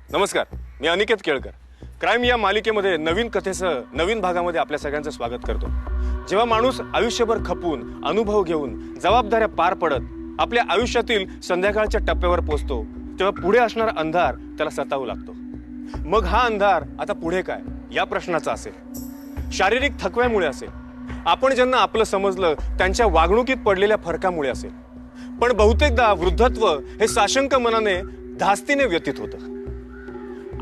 नमस्कार, मी अनिकेत केळकर. क्राइम या मालिकेमध्ये नवीन कथेसह नवीन भागामध्ये आपल्या सगळ्यांचं स्वागत करतो. जेव्हा माणूस आयुष्यभर खपून अनुभव घेऊन जबाबदाऱ्या पार पडत आपल्या आयुष्यातील संध्याकाळच्या टप्प्यावर पोहोचतो, तेव्हा पुढे असणारा अंधार त्याला सतावू लागतो. मग हा अंधार आता पुढे काय या प्रश्नाचा असेल, शारीरिक थकव्यामुळे असेल, आपण ज्यांना आपलं समजलं त्यांच्या वागणुकीत पडलेल्या फरकामुळे असेल, पण बहुतेकदा वृद्धत्व हे साशंक मनाने धास्तीने व्यतीत होतं.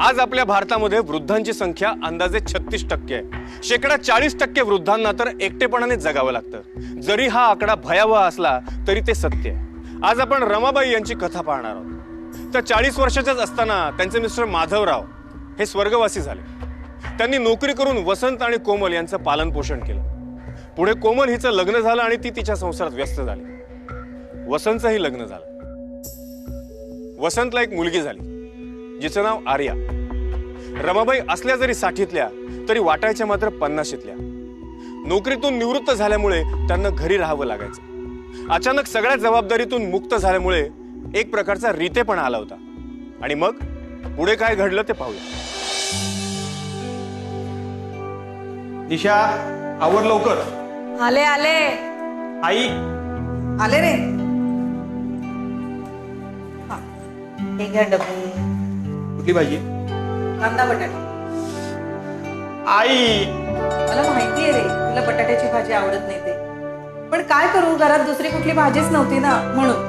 आज आपल्या भारतामध्ये वृद्धांची संख्या अंदाजे 36% आहे. शेकडा 40% वृद्धांना तर एकटेपणाने जगावं लागतं. जरी हा आकडा भयावह असला तरी ते सत्य आहे. आज आपण रमाबाई यांची कथा पाहणार आहोत. त्या 40 वर्षाच्याच असताना त्यांचे मिस्टर माधवराव हे स्वर्गवासी झाले. त्यांनी नोकरी करून वसंत आणि कोमल यांचं पालन पोषण केलं. पुढे कोमल हिचं लग्न झालं आणि ती तिच्या संसारात व्यस्त झाली. वसंतचंही लग्न झालं. वसंतला एक मुलगी झाली जिचं नाव आर्या. रमाबाई असल्या जरी 60तल्या तरी वाटायच्या मात्र 50तल्या. नोकरीतून निवृत्त झाल्यामुळे त्यांना घरी राहावं लागायचं. अचानक सगळ्या जबाबदारीतून मुक्त झाल्यामुळे एक प्रकारचा रीतेपणा आला होता. आणि मग पुढे काय घडलं ते पाहूया. दिशा, आवर लवकर. आले आले. आई आले रे. हे घ्या डबे. कुठली भाजी? कांदा बटाटा. आई मला माहितीये रे तुला बटाट्याची भाजी आवडत नाही ते, पण काय करू, घरात दुसरी कुठली भाजीच नव्हती ना म्हणून.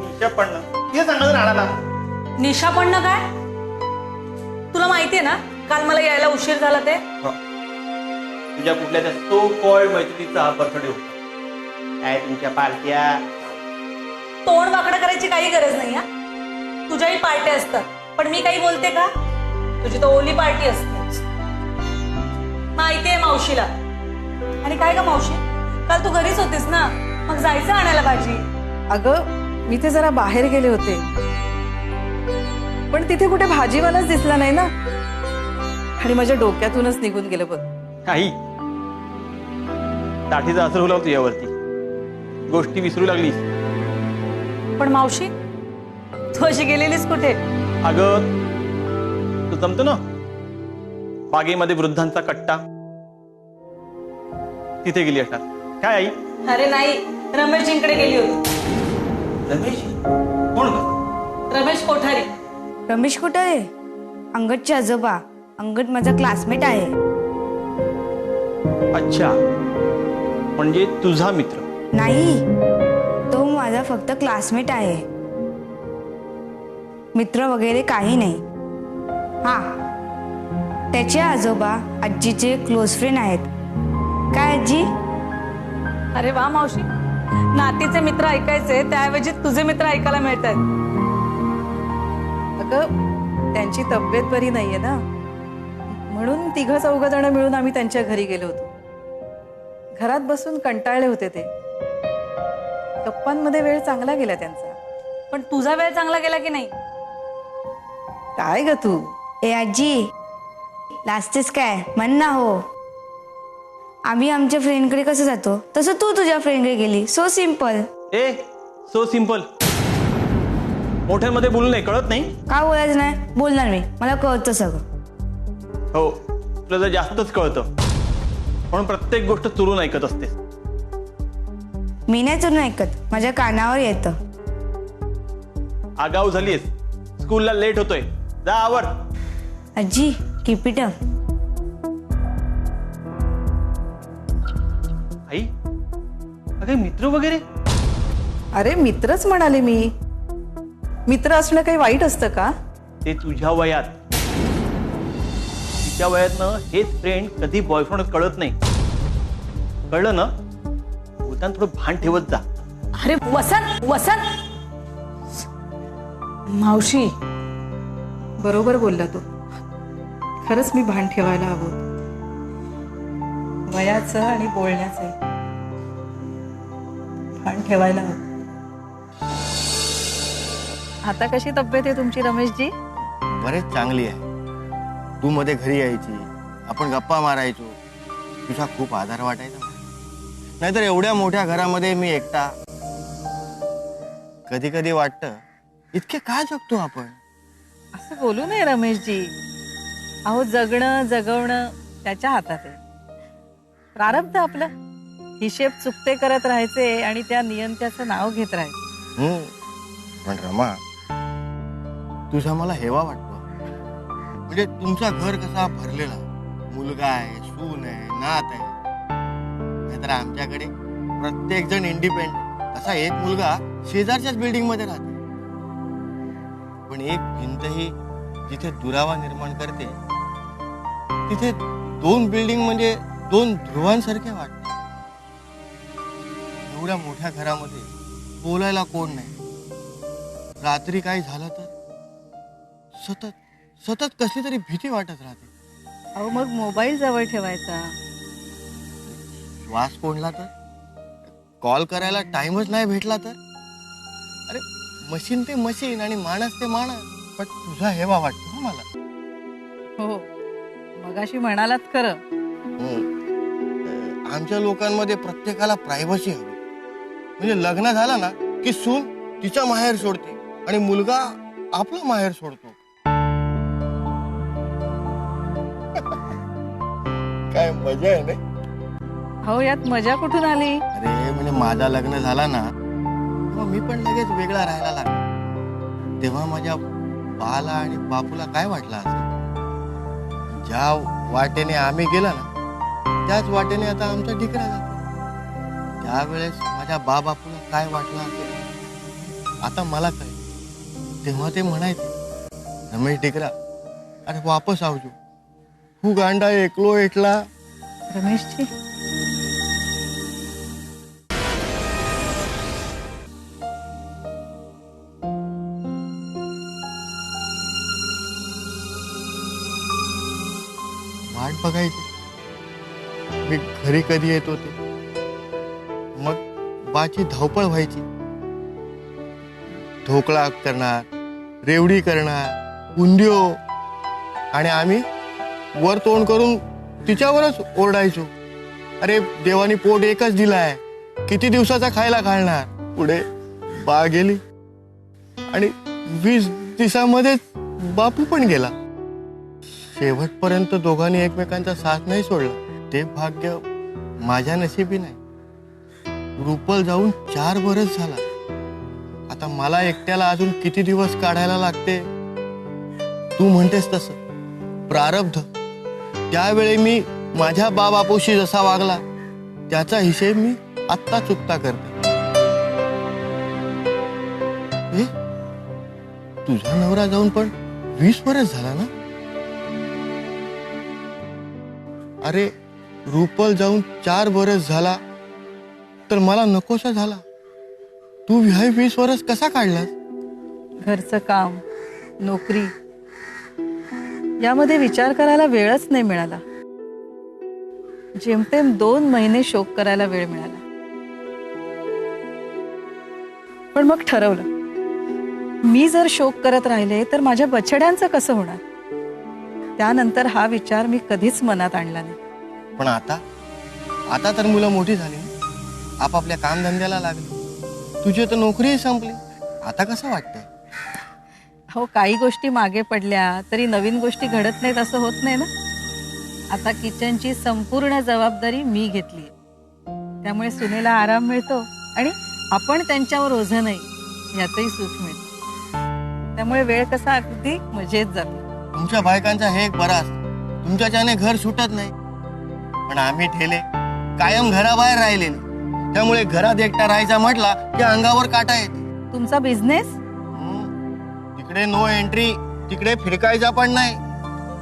दिशा पण हे सांगत राहणार. निशा पण ना काय? तुला माहितीये ना काल मला यायला उशीर झाला ते? तुझ्या कुठल्या त्या सो कॉल्ड मैत्रिणीचा बर्थडे होता. काय तुमच्या पार्ट्या? तोंड वाकडं करायची काही गरज नाही. हा, तुझ्याही पार्ट्या असतात, पण मी काही बोलते का? तुझी तो ओली पार्टी असते माहितीये मावशीला. आणि काय ग मावशी, काल तू घरीच होतीस ना, मग जायचं आणायला भाजी. अगं मी ते जरा बाहेर गेले होते, पण तिथे कुठे भाजीवालाच दिसला नाही ना, आणि माझ्या डोक्यातूनच निघून गेलं बघ. आई ताठीचा असर होला तुझ्यावरती, गोष्टी विसरू लागलीस. पण मावशी तू अशी गेलेलीस कुठे? अगं तू जमतो ना बागेमध्ये वृद्धांचा कट्टा, तिथे गेली असणार. काय आई? अरे नाही, रमेशजींकडे गेली होती. रमेश कोण? रमेश कोठारी. रमेश कुठे आहे? अंगदचे आजोबा. अंगद माझा क्लासमेट आहे. अच्छा, म्हणजे तुझा मित्र? नाही, तो माझा फक्त क्लासमेट आहे. मित्र वगैरे काही नाही. हा, त्याचे आजोबा आजीचे क्लोज फ्रेंड आहेत. काय आजी? अरे वा मावशी, नातीचे मित्र ऐकायचे त्याऐवजी तुझे मित्र ऐकायला मिळत आहेत. अगं त्यांची तब्येत बरी नाहीये ना, म्हणून 3-4 जण मिळून आम्ही त्यांच्या घरी गेलो होतो. घरात बसून कंटाळले होते ते. गप्पांमध्ये वेळ चांगला गेला त्यांचा. पण तुझा वेळ चांगला गेला की नाही? काय ग तू? ए आजी, लाजतेस काय? म्हण ना हो. आम्ही आमच्या फ्रेंडकडे कसं जातो तसं तू तुझ्या फ्रेंडकडे गेली. So simple. ए सो सिम्पल. मोठ्यांमध्ये बोलू नाही, कळत नाही का बोलायचं नाही? बोलणार मी, मला कळतं सगळं. हो. तुला जर जास्तच कळतं म्हणून प्रत्येक गोष्ट चुरून ऐकत असते. मी नाही चुरून ऐकत, माझ्या कानावर येतं. आगाऊ झालीस, स्कूलला लेट होतोय, जा आवर. आजी कीप इट अप. आई अगे मित्र वगैरे? अरे मित्रच म्हणाले मी. मित्र असणं काही वाईट असतं का? ते तुझ्या वयात, तिच्या वयातनं हेच फ्रेंड कधी बॉयफ्रेंड कळत नाही. कळलं ना? बोलताना थोडं भान ठेवत जा. अरे वसंत वसंत मावशी, बरोबर बोलला तो. खरंच मी भान ठेवायला हवं होतं. वयाचं आणि बोलण्याचं भान ठेवायला हवं. आता कशी तब्येत आहे तुमची रमेशजी? बरेच चांगली आहे. तू मध्ये घरी यायची, आपण गप्पा मारायचो, तुझा खूप आधार वाटायचा मला. नाहीतर एवढ्या मोठ्या घरामध्ये मी एकटा. कधी कधी वाटतं इतके का जगतो आपण. असं बोलू नये रमेशजी. अहो जगणं जगवणं त्याच्या हातात आहे. प्रारब्ध आपलं. हिशेब चुकते करत राहायचे आणि त्या नियंत्याचं नाव घेत राहायचं. पण रमा, तुझा मला हेवा वाटतो. म्हणजे तुमचा घर कसा भरलेला, मुलगा आहे, सून आहे, नात आहे. नाहीतर आमच्याकडे प्रत्येक जण इंडिपेंडेंट. असा एक मुलगा शेजारच्याच बिल्डिंग मध्ये राहते. पण एक भिंतही जिथे दुरावा निर्माण करते, तिथे दोन बिल्डिंग म्हणजे दोन ध्रुवांसारखे वाटते. एवढ्या मोठ्या घरामध्ये बोलायला कोण नाही. रात्री काही झालं तर सतत सतत कसली तरी भीती वाटत राहते. अहो मग मोबाईल जवळ ठेवायचा. श्वास कोंडला तर, कॉल करायला टाइमच नाही भेटला तर. अरे मशीन ते मशीन आणि माणस ते माणस. पण तुझा हेवा वाटतो ना मला. हो मगाशी म्हणालात खरं. आमच्या लोकांमध्ये प्रत्येकाला प्रायव्हसी हवी. म्हणजे लग्न झालं ना की सून तिचा माहेर सोडते आणि मुलगा आपला माहेर सोडतो. काय मजा आहे ना. अहो यात मजा कुठून आली? अरे म्हणजे माझा लग्न झाला ना तेव्हा मी पण लगेच वेगळा राहायला लागलो. तेव्हा माझ्या बाला आणि बापूला काय वाटलं असेल. ज्या वाटेने आम्ही गेला ना त्याच वाटेने आता आमचा ढिकरा जातो. त्यावेळेस माझ्या बापूला काय वाटलं असेल आता मला काय. तेव्हा ते म्हणायचे, रमेश ढिकरा अरे वापस आवजो, हू गांडा एकलो एकला. रमेशजी वाट बघायची मी घरी कधी येत होते. मग बाची धावपळ व्हायची. ढोकळा करणार, रेवडी करणार, उंदियो. आणि आम्ही वर तोंड करून तिच्यावरच ओरडायचो. अरे देवानी पोट एकच दिलाय, किती दिवसाचा खायला घालणार. पुढे बा गेली आणि 20 दिवसामध्ये बापू पण गेला. शेवटपर्यंत दोघांनी एकमेकांचा साथ नाही सोडला. ते भाग्य माझ्या नशिबी नाही. रुपल जाऊन 4 वर्ष झाला. आता मला एकट्याला अजून किती दिवस काढायला लागते. तू म्हणतेस तसं प्रारब्ध. त्यावेळी मी माझ्या बापोशी जसा वागला त्याचा हिशेब मी आत्ता चुकता करते. तुझा नवरा जाऊन पण 20 वर्ष झाला ना. अरे रुपल जाऊन 4 वर्ष झाला तर मला नकोसा झाला. तू 20 वर्ष कसा काढलास. घरचं काम, नोकरी यामध्ये विचार करायला वेळच नाही मिळाला. जेमतेम 2 महिने शोक करायला वेळ मिळाला. पण मग ठरवलं, मी जर शोक करत राहिले तर माझ्या बछड्यांचं कसं होणार. त्यानंतर हा विचार मी कधीच मनात आणला नाही. पण आता तर मुलं मोठी झाली ना, आपापल्या कामधंद्याला लागली. तुझी तर नोकरीही संपली. आता कसं वाटतंय. हो काही गोष्टी मागे पडल्या तरी नवीन गोष्टी घडत नाहीत असं होत नाही ना. आता किचनची संपूर्ण जबाबदारी मी घेतली. त्यामुळे सुनेला आराम मिळतो आणि आपण त्यांच्यावर ओझं नाही याचंही सुख मिळतं. त्यामुळे वेळ कसा अगदी मजेत जातो. तुमच्या बायकांचा हे एक बरा असतं, तुमच्याच्याने घर सुटत नाही. पण आम्ही ठेले कायम घराबाहेर राहिलेले, त्यामुळे घरात एकटा राहायचा म्हटला की अंगावर काटा येते. तुमचा बिझनेस? तिकडे नो एंट्री, तिकडे फिरकायचा पण नाही.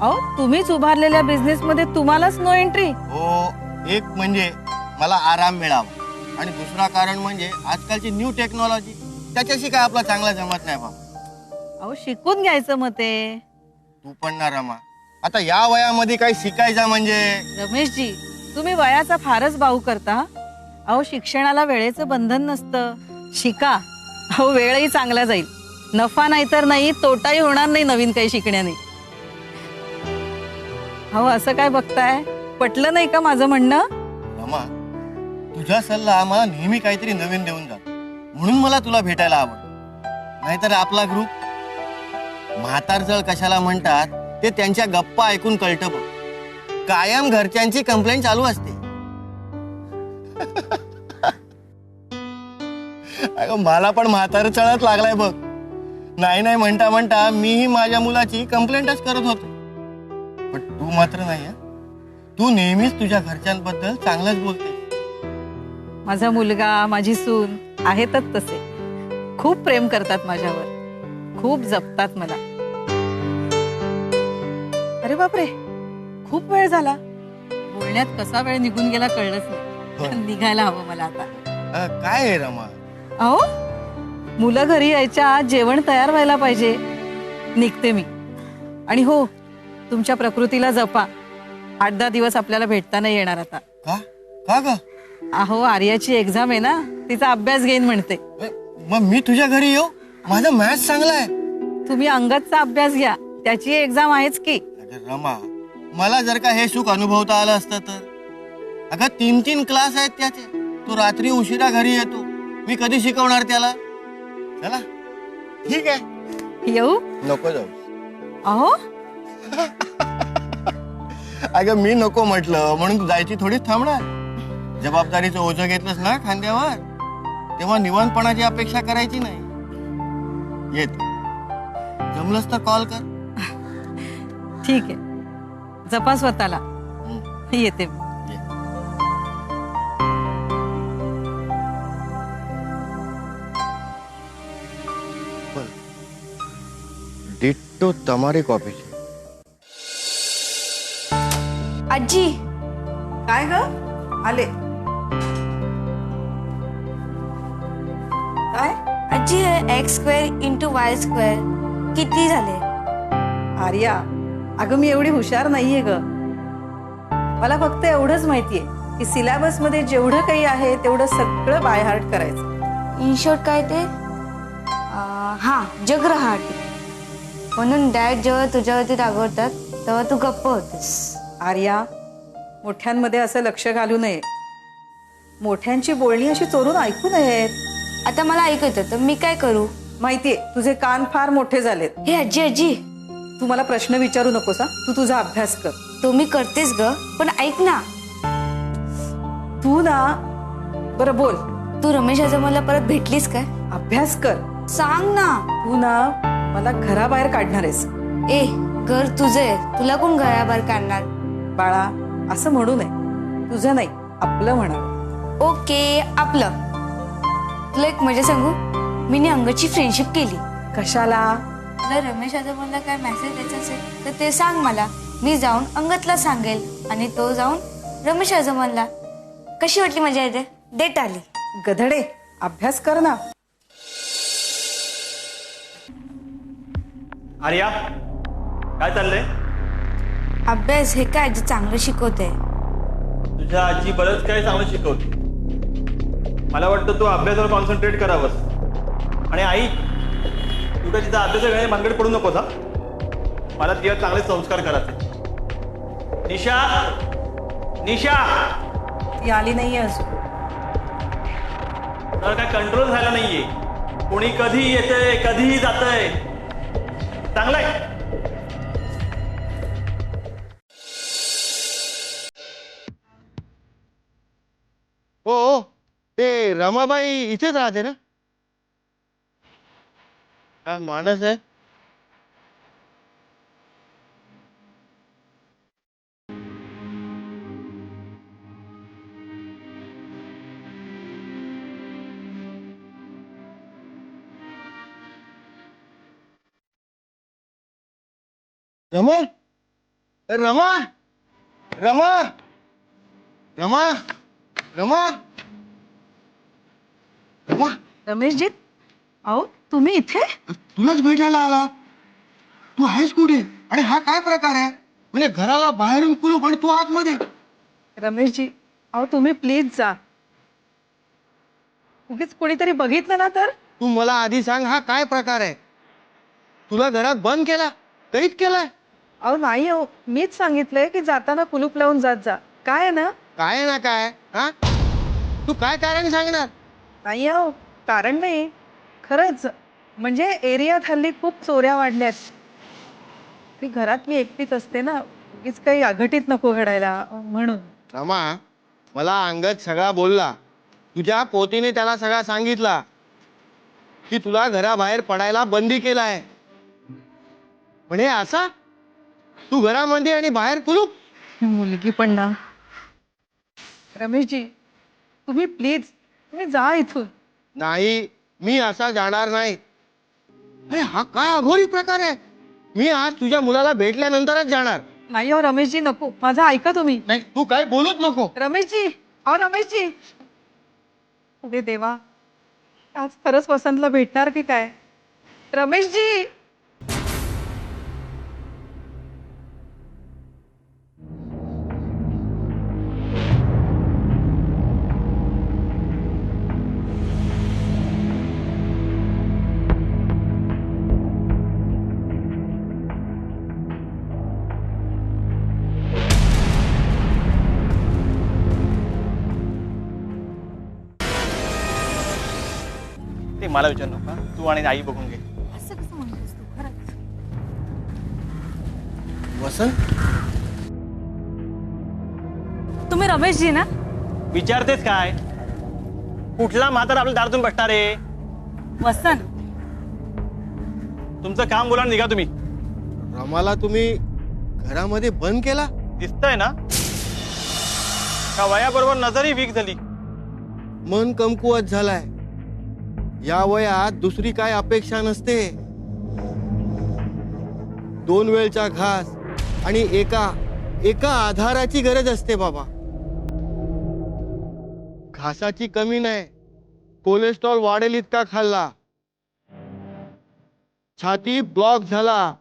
अहो तुम्हीच उभारलेल्या बिझनेस मध्ये तुम्हालाच नो एंट्री? हो, एक म्हणजे मला आराम मिळावा आणि दुसरा कारण म्हणजे आजकालची न्यू टेक्नॉलॉजी, त्याच्याशी काय आपला चांगला जमत नाही बाबा. अहो शिकून घ्यायचं मग ते. तू पण ना रमा, आता या वयामध्ये काही शिकायचं म्हणजे. रमेशजी तुम्ही वयाचा फारच बाऊ करता. अहो शिक्षणाला वेळेचं बंधन नसतं. शिका. अहो वेळही चांगला जाईल. नफा नाही तर नाही, तोटाही होणार नाही नवीन काही शिकण्याने. अहो असं काय बघताय? पटलं नाही का माझं म्हणणं? रमा, तुझा सल्ला मला नेहमी काहीतरी नवीन देऊन जातो, म्हणून मला तुला भेटायला आवडतं. नाहीतर आपला ग्रुप म्हातारजळ कशाला म्हणतात ते त्यांच्या गप्पा ऐकून कळतं बघ. कायम घरच्यांची कंप्लेंट चालू असते. अगं मला पण म्हातार चळत लागलाय बघ. नाही नाही म्हणता म्हणता मीही माझ्या मुलाची कंप्लेंटच करत होतो. पण तू मात्र नाही हं? तू नेहमीच तुझ्या घरच्यांबद्दल चांगलंच बोलते. माझा मुलगा माझी सून आहेतच तसे. खूप प्रेम करतात माझ्यावर, खूप जपतात मला. अरे बापरे, खूप वेळ झाला. बोलण्यात कसा वेळ निघून गेला कळलंच नाही. निघायला हवं मला आता. काय आहे रमा? अहो मुलं घरी यायच्या आज जेवण तयार व्हायला पाहिजे. निघते मी. आणि हो, तुमच्या प्रकृतीला जपा. 8-10 दिवस आपल्याला भेटता नाही येणार आता. का का ग? अहो आर्याची एक्झाम आहे ना, तिचा अभ्यास घेईन म्हणते. मग मी तुझ्या घरी येऊ? माझा मॅथ्स चांगला आहे. तुम्ही अंगदचा अभ्यास घ्या, त्याची एक्झाम आहेच की. अगं रमा, मला जर का हे सुख अनुभवता आलं असतं तर. अगं 3-3 क्लास आहेत त्याचे. तो रात्री उशिरा घरी येतो, मी कधी शिकवणार त्याला? चला ठीक आहे, येऊ? नको जाऊ. अहो अगं मी नको म्हटलं म्हणून तू जायची थोडीच थांबणार. जबाबदारीचं ओझं घेतलंस ना खांद्यावर, तेव्हा निवांतपणाची अपेक्षा करायची नाही. येत जमलंस तर कॉल कर. ठीक आहे, जपा स्वतःला. येते मी. डिट्टो तमारी कॉपीची. आजी काय ग? आले काय? आजी हे x² × y² किती झाले? आर्या, अगं मी एवढी हुशार नाहीये ग. मला फक्त एवढंच माहितीये की सिलेबस मध्ये जेवढं काही आहे तेवढं सगळं बाय हार्ट करायचं. इन शॉर्ट काय ते? हा, जगरहाट. म्हणून डॅड जेव्हा तुझ्यावरती रागवतात तेव्हा तू गप्प होतेस. आर्या, मोठ्यांमध्ये असं लक्ष घालू नये. मोठ्यांची बोलणी अशी चोरून ऐकू नयेत. आता मला ऐकू येतं तर मी काय करू? माहितीये तुझे कान फार मोठे झालेत. हे आजी आजी, तू मला प्रश्न विचारू नकोस. तू तुझा अभ्यास कर. तो मी करतेस ग, पण ऐक ना. तू ना, बरं बोल. तू रमेश आजोबाला परत भेटलीस काय? अभ्यास कर. सांग ना. तू ना मला घराबाहेर काढणार आहेस. ए, घर तुझे, तुला कोण घराबाहेर काढणार? बाळा, असं म्हणू नये. तुझं नाही, आपलं म्हणा. ओके, आपलं. तुला एक मजा सांगू, मी अंगाची फ्रेंडशिप केली. कशाला? तुला रमेश आजोबांना काय मेसेज द्यायचा असेल तर ते सांग मला. मी जाऊन अंगतला सांगेल आणि तो जाऊन रमेश आजोबांना. कशी वाटली मजा येते? डेट आली. गधडे, अभ्यास कर ना. आर्या, काय चाललंय? अभ्यास. हे काय आजी चांगलं शिकवते. तुझ्या आजी बरंच काय चांगलं शिकवते. मला वाटतं तू अभ्यासावर कॉन्सन्ट्रेट करावंस. आणि आई, तू काय तिचा अभ्यासाकडे भानगड पडू नकोस हा. मला तिला चांगले संस्कार करायचे. निशा, निशा, ती आली नाहीये अजून. तर काय कंट्रोल झाला नाहीये. कोणी कधी येतंय कधीही जातंय. चांगलंय. ते रमाबाई इथेच राहते ना? हा माणस आहे. रमा रमा रमा रमा रमा रमा रमेशजी, अहो तुम्ही इथे? तुलाच भेटायला आला. तू आहेस कुठे आणि हा काय प्रकार आहे? म्हणजे घराला बाहेरून कुलूप आणि तू आतमध्ये. रमेशजी, अहो तुम्ही प्लीज जा. उगीच कोणीतरी बघितलं ना तर. तू मला आधी सांग, हा काय प्रकार आहे? तुला घरात बंद केला, कैद केलाय? अहो नाही हो, मीच सांगितलंय की जाताना कुलूप लावून जात जा. काय आहे ना? काय ना काय हा? तू काय कारण सांगणार? नाही अहो, कारण नाही. खरंच म्हणजे एरियात हल्ली खूप चोऱ्या वाढल्यात. ती घरात मी एकटीच असते ना, उगीच काही अघटित नको घडायला म्हणून. रमा, मला अंगद सगळा बोलला. तुझ्या पोतीने त्याला सगळा सांगितला की तुला घराबाहेर पडायला बंदी केलाय. म्हणे असा तू घरामध्ये आणि बाहेर कुलूप. मुलगी पण ना. रमेशजी, तुम्ही प्लीज तुम्ही जा इथून. नाही, मी असा जाणार नाही. अरे हा काय अघोरी प्रकार आहे? मी आज तुझ्या मुलाला भेटल्यानंतरच जाणार. नाही हो रमेशजी, नको. माझं ऐका तुम्ही. नाही, तू काय बोलूच नको. रमेशजी, अहो रमेशजी. अरे देवा, आज खरंच वसंतला भेटणार की काय? रमेशजी. ते मला विचारू नका, तू आणि आई बघून घे. असं कसं म्हणतोस तू खरंच? वसंत, तुम्ही रमेशजी ना? विचारतेस काय? कुठला म्हातारा आपल्या दारातून बसणार आहे? वसंत, तुमचं काम बोला आणि निघा तुम्ही. रमाला तुम्ही घरामध्ये बंद केला? दिसतंय ना का वयाबरोबर नजरही वीक झाली. मन कमकुवत झालाय. या वयात दुसरी काय अपेक्षा नसते. 2 वेळचा घास आणि एका आधाराची गरज असते बाबा. घासाची कमी नाही, कोलेस्ट्रॉल वाढेल इतका खाल्ला. छाती ब्लॉक झाला.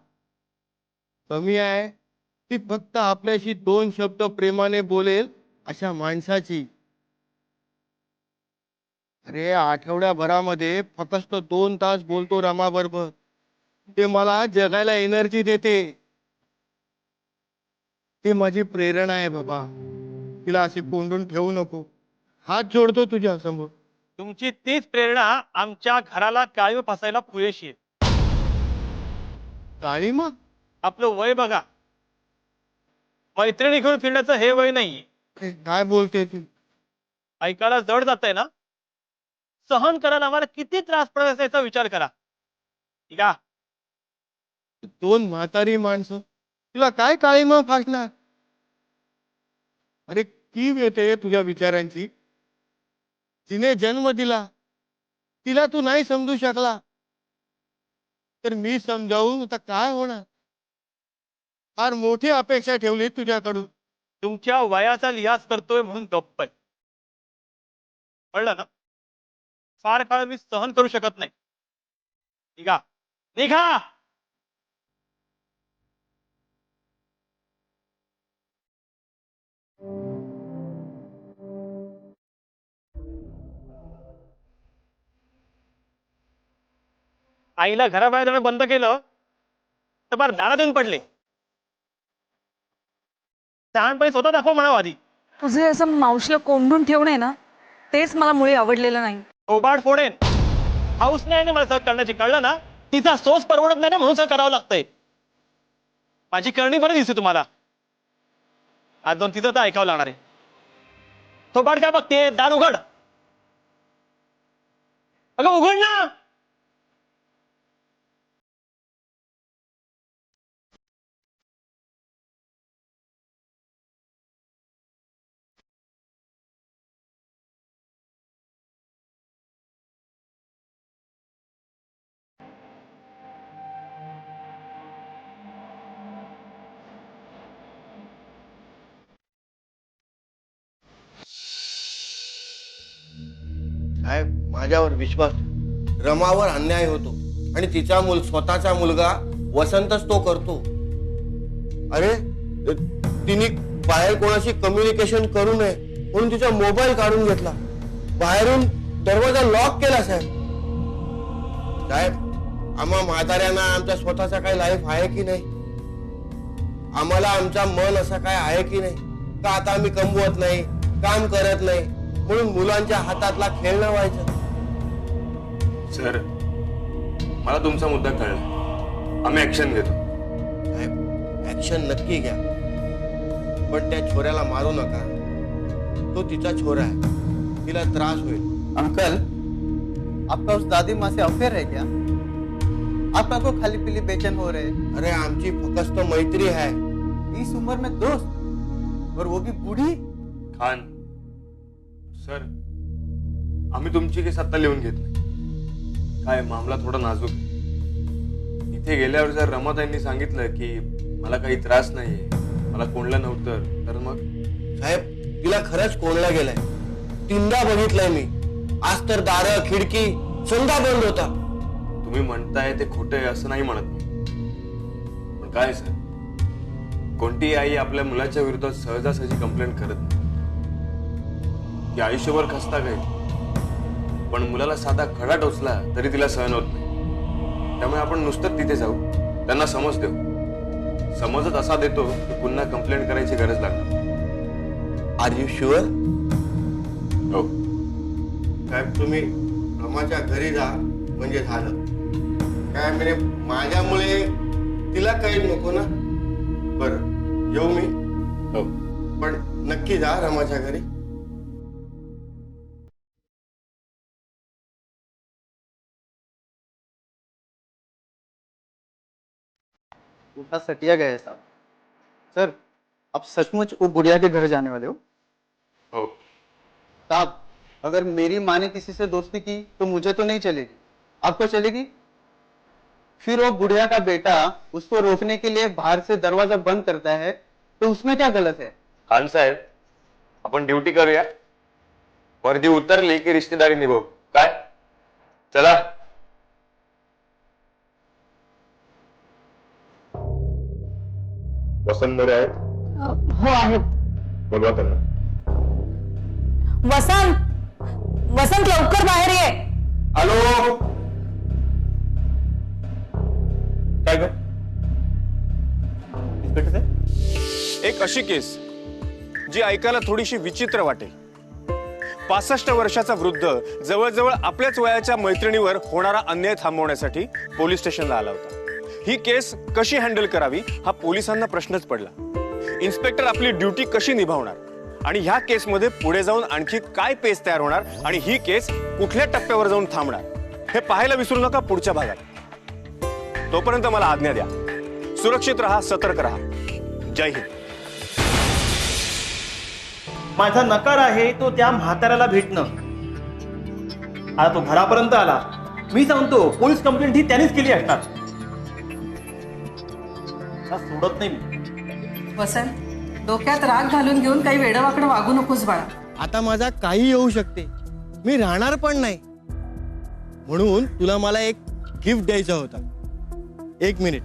कमी आहे ती फक्त आपल्याशी 2 शब्द प्रेमाने बोलेल अशा माणसाची. अरे आठवड्याभरामध्ये फक्त 2 तास बोलतो रमाबरोबर. ते मला जगायला एनर्जी देते. ते माझी प्रेरणा आहे बाबा. तिला अशी कोंडून ठेवू नको. हात जोडतो तुझ्या समोर. तुमची तीच प्रेरणा आमच्या घराला काळीव फसायला पुरेशी आहे. काळी मग आपलं वय बघा. मैत्रिणी घेऊन फिरण्याचं हे वय नाहीये. काय बोलते तू? ऐकायला जड जातंय ना? सहन करायला आम्हाला किती त्रास पडत असेल याचा विचार करा. ठीक आहे? 2 म्हातारी माणसं तुला काय काळीमा फासणार? अरे कीव येते तुझ्या विचारांची. तिने जन्म दिला, तिला तू नाही समजू शकला तर मी समजावून आता काय होणार? फार मोठी अपेक्षा ठेवली तुझ्याकडून. तुमच्या वयाचा लिहाज करतोय म्हणून गप्प आहे. कळलं ना? फार काळ मी सहन करू शकत नाही. निघा निघा. आईला घराबाहेर जाणं बंद केलं तर फार दारात येऊन पडले. शहाणपणी स्वतः दाखव म्हणावं आधी. तुझे असं मावशीला कोंडून ठेवणे ना, तेच मला मुळी आवडलेलं नाही. ओबाड फोडेन. हाऊस नाही ना मला सहन करण्याची. कळलं ना? तिचा सोच परवडत नाही ना म्हणून सहन करावं लागतंय. माझी करणी बरं दिसते तुम्हाला. आज जाऊन तिथं तर ऐकावं लागणार आहे. थोबाड काय बघते? दार उघड. अगं उघड ना. साहेब माझ्यावर विश्वास. रमावर अन्याय होतो आणि तिचा स्वतःचा मुलगा वसंतच तो करतो. अरे तिने बाहेर कोणाशी कम्युनिकेशन करू नये म्हणून तिचा मोबाईल काढून घेतला, बाहेरून दरवाजा लॉक केला. साहेब आम्हा म्हाताऱ्यांना आमचा स्वतःचा काही लाईफ आहे की नाही? आम्हाला आमचा मन असा काय आहे की नाही का आता आम्ही कमवत नाही, काम करत नाही म्हणून मुलांच्या हातातला खेळणं व्हायचं? सर, मला तुमचा मुद्दा कळला. आम्ही ऍक्शन घेतो. साहेब ऍक्शन नक्की घ्या, पण त्या छोऱ्याला मारू नका. तो तिचा छोरा आहे, तिला त्रास होईल. अंकल, आपका उस दादी माँ से अफेयर है क्या? आप को खाली पीली बेचैन हो रहे? अरे आमची फक्त मैत्री है. इस उम्र में दोस्त, और वो भी बूढ़ी. खान सर, आम्ही तुमची केस आता लिहून घेत नाही. काय मामला थोडा नाजूक. इथे गेल्यावर जर रमाताईंनी सांगितलं की मला काही त्रास नाहीये, मला कोणलं नव्हतं, तर मग साहेब तिला खरंच कोणला गेलाय. 3दा बघितलंय मी. आज तर दारं खिडकी संधा बंद होता. तुम्ही म्हणताय ते खोटं आहे असं नाही म्हणत मी. पण काय सर, कोणतीही आई आपल्या मुलाच्या विरोधात सहजासहजी कंप्लेंट करत नाही. ती आयुष्यभर खस्ता काय, पण मुलाला साधा खडा टोचला तरी तिला सहन होत नाही. त्यामुळे आपण नुसतं तिथे जाऊ, त्यांना समज देऊ. समजच असा देतो की पुन्हा कंप्लेंट करायची गरज लागणार. Are you sure? हो साहेब तुम्ही रमाच्या घरी जा म्हणजे झालं. काय म्हणजे माझ्यामुळे तिला काही नको ना. बरं येऊ मी? हो. पण नक्की जा रमाच्या घरी. उठा सटिया गया है साहब. सर, आप सचमुच वो बुढ़िया के घर जाने वाले हो? हो. साहब, अगर मेरी माँ ने किसी से दोस्ती की तो मुझे तो नहीं चलेगी, आपको चलेगी? फिर वो बुढ़िया का बेटा उसको रोकने के लिए बाहर से दरवाजा बंद करता है, तो उसमें क्या गलत है? खान साहेब, आपण ड्युटी करूया. वर्दी उतरली की रिश्तेदारी निभावू. काय? चला. वसंत मोरे आहेत? हो आहेत. बोलवा त्यांना. वसंत, वसंत लवकर बाहेर ये. हॅलो. काय ग? इंस्पेक्टर साहब, एक अशी केस जी ऐकायला थोडीशी विचित्र वाटेल. 65 वर्षाचा वृद्ध जवळजवळ आपल्याच वयाच्या मैत्रिणीवर होणारा अन्याय थांबवण्यासाठी पोलीस स्टेशनला आला होता. ही केस कशी हँडल करावी हा पोलिसांना प्रश्नच पडला. इन्स्पेक्टर आपली ड्युटी कशी निभावणार आणि ह्या केसमध्ये पुढे जाऊन आणखी काय पेच तयार होणार आणि ही केस कुठल्या टप्प्यावर जाऊन थांबणार हे पाहायला विसरू नका पुढच्या भागात. तोपर्यंत मला आज्ञा द्या. सुरक्षित राहा, सतर्क राहा. जय हिंद. माझा नकार आहे तो त्या म्हाताऱ्याला भेटणं. आता तो घरापर्यंत आला, मी सांगतो पोलीस कंप्लेंट ही त्यानेच केली असणार. सोडत नाही मी. वसंत, डोक्यात राग घालून घेऊन काही वेडवाकडं वागू नकोस बाळा. आता माझा काही येऊ शकते, मी राहणार पण नाही. म्हणून तुला मला एक गिफ्ट द्यायचा होता. 1 मिनिट.